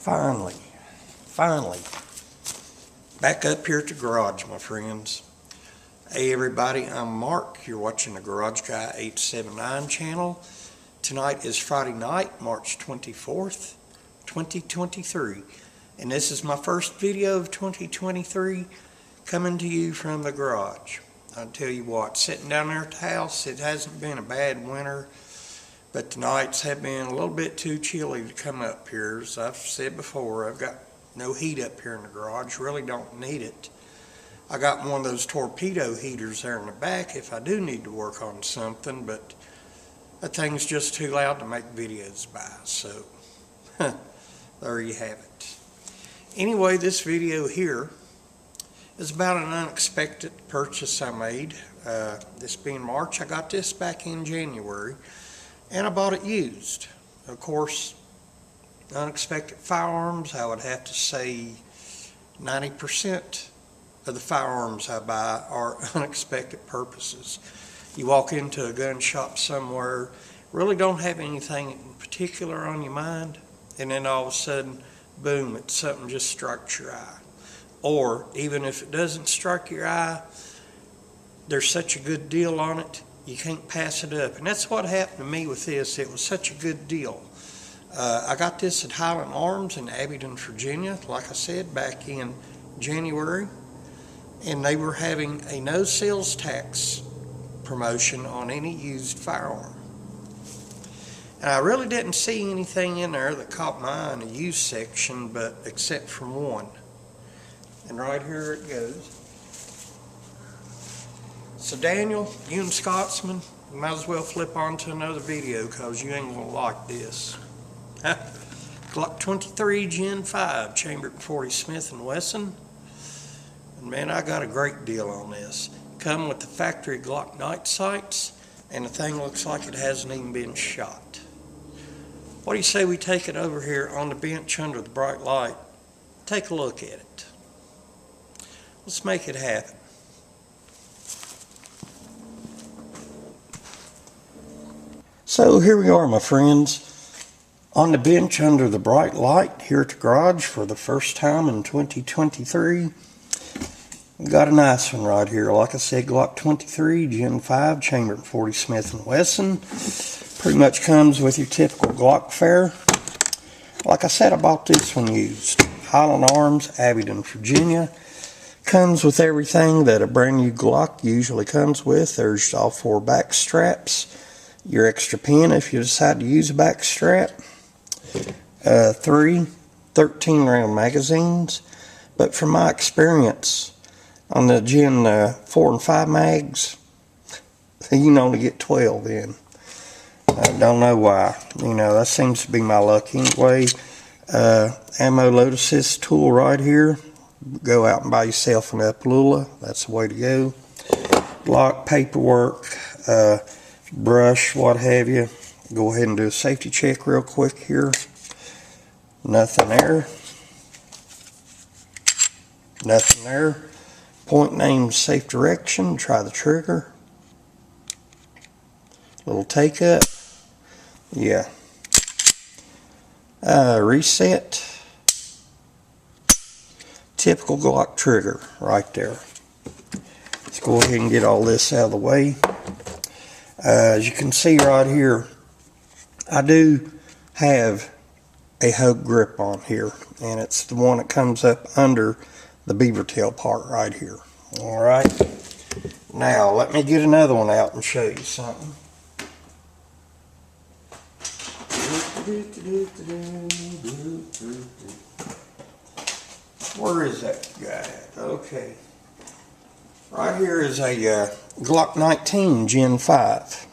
Finally, back up here at the garage, my friends. Hey everybody, I'm Mark. You're watching the Garage Guy 879 channel. Tonight is Friday night, March 24th, 2023. And this is my first video of 2023 coming to you from the garage. I'll tell you what, sitting down there at the house, it hasn't been a bad winter, but the nights have been a little bit too chilly to come up here. As I've said before, I've got no heat up here in the garage, really don't need it. I got one of those torpedo heaters there in the back if I do need to work on something, but that thing's just too loud to make videos by, so there you have it. Anyway, this video here is about an unexpected purchase I made. This being March, I got this back in January, and I bought it used. Of course, unexpected firearms, I would have to say 90% of the firearms I buy are unexpected purposes. You walk into a gun shop somewhere, really don't have anything in particular on your mind, and then all of a sudden, boom, it's something just strikes your eye. Or even if it doesn't strike your eye, there's such a good deal on it, you can't pass it up. And that's what happened to me with this. It was such a good deal. I got this at Highland Arms in Abingdon, Virginia, like I said, back in January. And they were having a no sales tax promotion on any used firearm. And I really didn't see anything in there that caught my eye in the used section, but except for one. And right here it goes. So Daniel, you and Scotsman, you might as well flip on to another video because you ain't gonna like this. Glock 23 Gen 5, chambered in .40 Smith & Wesson. And man, I got a great deal on this. Come with the factory Glock night sights, and the thing looks like it hasn't even been shot. What do you say we take it over here on the bench under the bright light? Take a look at it. Let's make it happen. So here we are, my friends, on the bench under the bright light here at the garage for the first time in 2023. We got a nice one right here. Like I said, Glock 23 Gen 5, chambered in .40 Smith & Wesson. Pretty much comes with your typical Glock fare. Like I said, I bought this one used. Highland Arms, Abingdon, Virginia. Comes with everything that a brand new Glock usually comes with. There's all 4 back straps. Your extra pin if you decide to use a back strap. 3 13-round magazines. But from my experience on the Gen 4 and 5 mags, you can only get 12 in. I don't know why. You know, that seems to be my luck anyway. Ammo load assist tool right here. Go out and buy yourself an Upalula. That's the way to go. Glock paperwork, brush, what have you. Go ahead and do a safety check real quick here. Nothing there. Nothing there. Point name, safe direction. Try the trigger. Little take up. Yeah. Reset. Typical Glock trigger right there. Let's go ahead and get all this out of the way. As you can see right here, I do have a hook grip on here, and it's the one that comes up under the beaver tail part right here. Alright, now let me get another one out and show you something. Where is that guy? Okay. Right here is a Glock 19 Gen 5.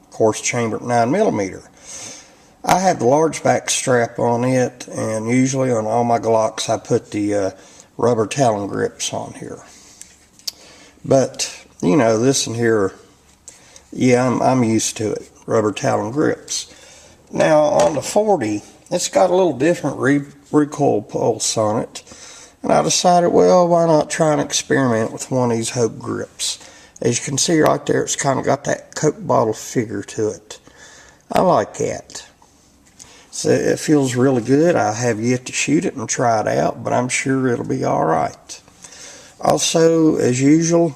Of course, chambered 9mm. I have the large back strap on it, and usually on all my Glocks I put the rubber Talon grips on here. But, you know, this in here, yeah, I'm used to it. Rubber Talon grips. Now, on the 40, it's got a little different recoil pulse on it. And I decided, well, why not try and experiment with one of these hook grips. As you can see right there, it's kind of got that Coke bottle figure to it. I like that. So it feels really good. I have yet to shoot it and try it out, but I'm sure it'll be all right. Also, as usual,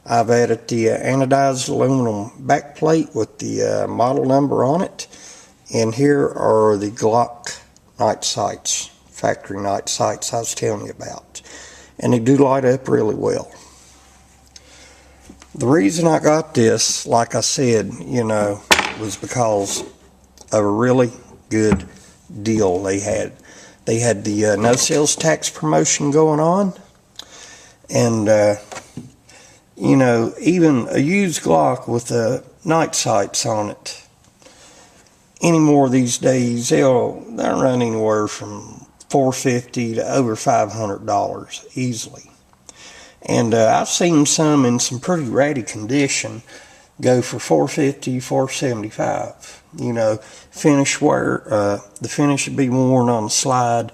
I've added the anodized aluminum backplate with the model number on it. And here are the Glock night sights, factory night sights I was telling you about. And they do light up really well. The reason I got this, like I said, was because of a really good deal they had. They had the no sales tax promotion going on. And, even a used Glock with night sights on it, anymore these days, they'll run anywhere from $450 to over $500 easily. And I've seen some in some pretty ratty condition go for $450, $475. Finish wear, the finish would be worn on the slide.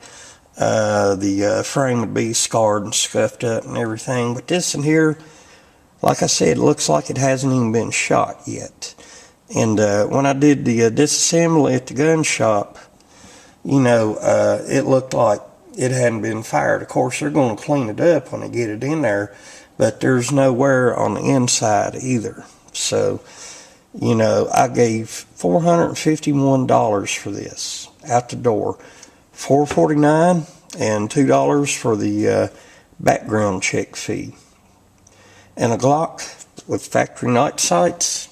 The frame would be scarred and scuffed up and everything. But this in here, like I said, looks like it hasn't even been shot yet. And when I did the disassembly at the gun shop, it looked like it hadn't been fired. Of course, they're going to clean it up when they get it in there, but there's no wear on the inside either. So, I gave $451 for this out the door. $449 and $2 for the background check fee. And a Glock with factory night sights.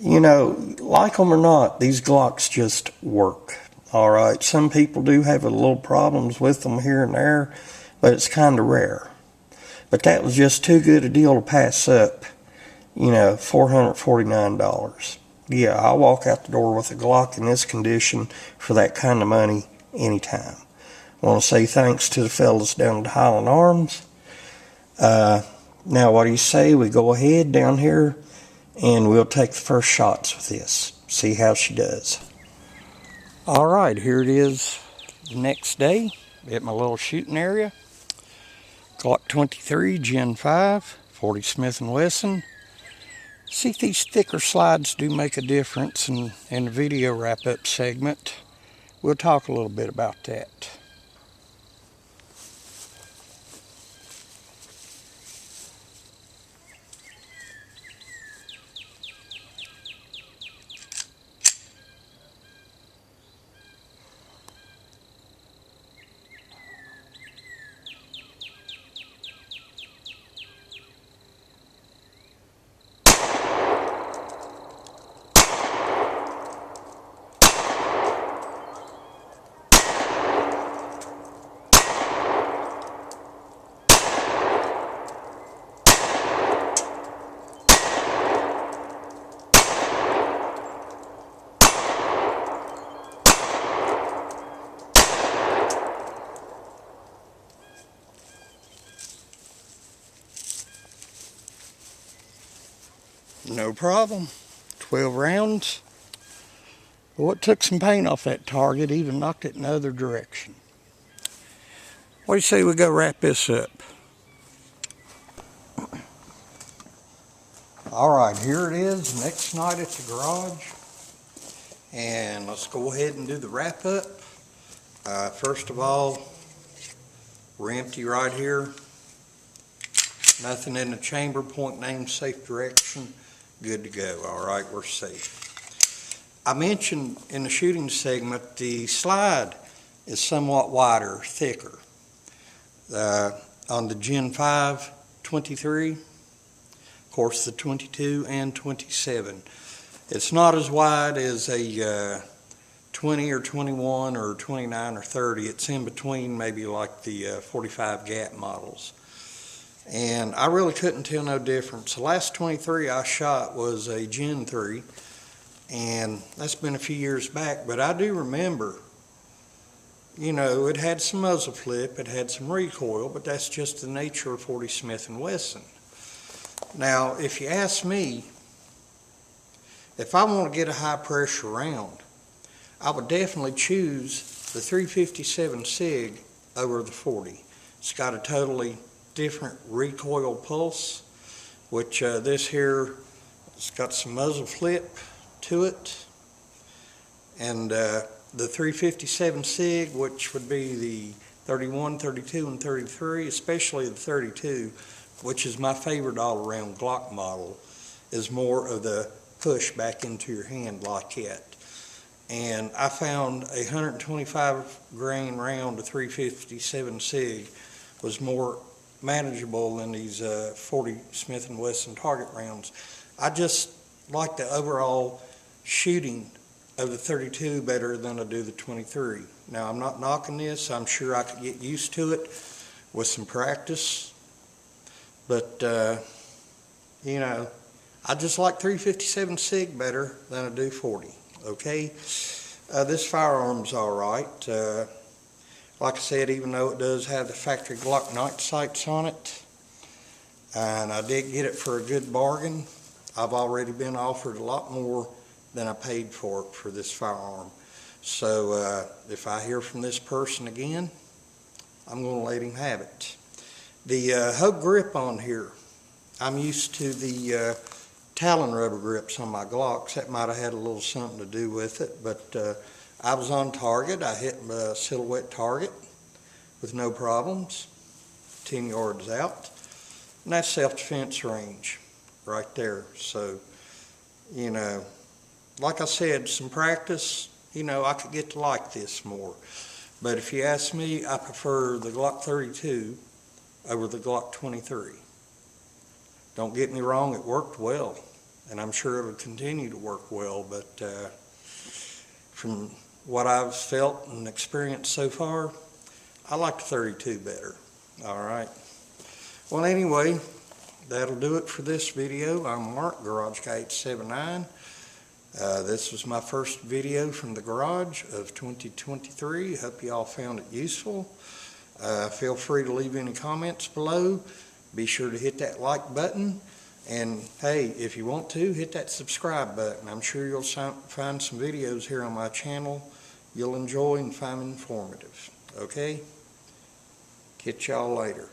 Like them or not, these Glocks just work. Alright, some people do have a little problems with them here and there, but it's kind of rare. But that was just too good a deal to pass up. $449. Yeah, I'll walk out the door with a Glock in this condition for that kind of money anytime. I want to say thanks to the fellas down at Highland Arms. Now, what do you say we go ahead down here and we'll take the first shots with this. See how she does. Alright, here it is the next day at my little shooting area. Glock 23 Gen 5, 40 Smith & Wesson. See, these thicker slides do make a difference in the video wrap-up segment. We'll talk a little bit about that. No problem. 12 rounds. Well, it took some paint off that target, even knocked it in the other direction. What do you say we go wrap this up? Alright, here it is, next night at the garage. And let's go ahead and do the wrap up. First of all, we're empty right here. Nothing in the chamber, point name, safe direction. Good to go. Alright, we're safe. I mentioned in the shooting segment the slide is somewhat wider, thicker. On the Gen 5 23, of course the 22 and 27. It's not as wide as a 20 or 21 or 29 or 30. It's in between, maybe like the 45 gap models. And I really couldn't tell no difference. The last 23 I shot was a Gen 3, and that's been a few years back, but I do remember, it had some muzzle flip, it had some recoil, but that's just the nature of 40 Smith & Wesson. Now, if you ask me, if I want to get a high pressure round, I would definitely choose the 357 SIG over the 40. It's got a totally different recoil pulse, which this here, it's got some muzzle flip to it, And the 357 SIG, which would be the 31, 32, and 33, especially the 32, which is my favorite all-around Glock model, is more of the push back into your hand like that. And I found a 125 grain round of 357 SIG was more manageable than these 40 Smith & Wesson target rounds. I just like the overall shooting of the 32 better than I do the 23. Now, I'm not knocking this. I'm sure I could get used to it with some practice. But, you know, I just like 357 SIG better than I do 40, okay? This firearm's all right. Like I said, even though it does have the factory Glock night sights on it, and I did get it for a good bargain, I've already been offered a lot more than I paid for it for this firearm. So if I hear from this person again, I'm going to let him have it. The hub grip on here, I'm used to the Talon rubber grips on my Glocks. That might have had a little something to do with it, but I was on target. I hit a silhouette target with no problems, 10 yards out, and that's self-defense range right there. So, you know, like I said, some practice, you know, I could get to like this more. But if you ask me, I prefer the Glock 32 over the Glock 23. Don't get me wrong, it worked well, and I'm sure it'll continue to work well, but from what I've felt and experienced so far, I like the 32 better. All right. Well, anyway, that'll do it for this video. I'm Mark, Garage Guy 879. This was my first video from the garage of 2023. Hope you all found it useful. Feel free to leave any comments below. Be sure to hit that like button. And hey, if you want to, hit that subscribe button. I'm sure you'll find some videos here on my channel you'll enjoy and find informative. Okay? Catch y'all later.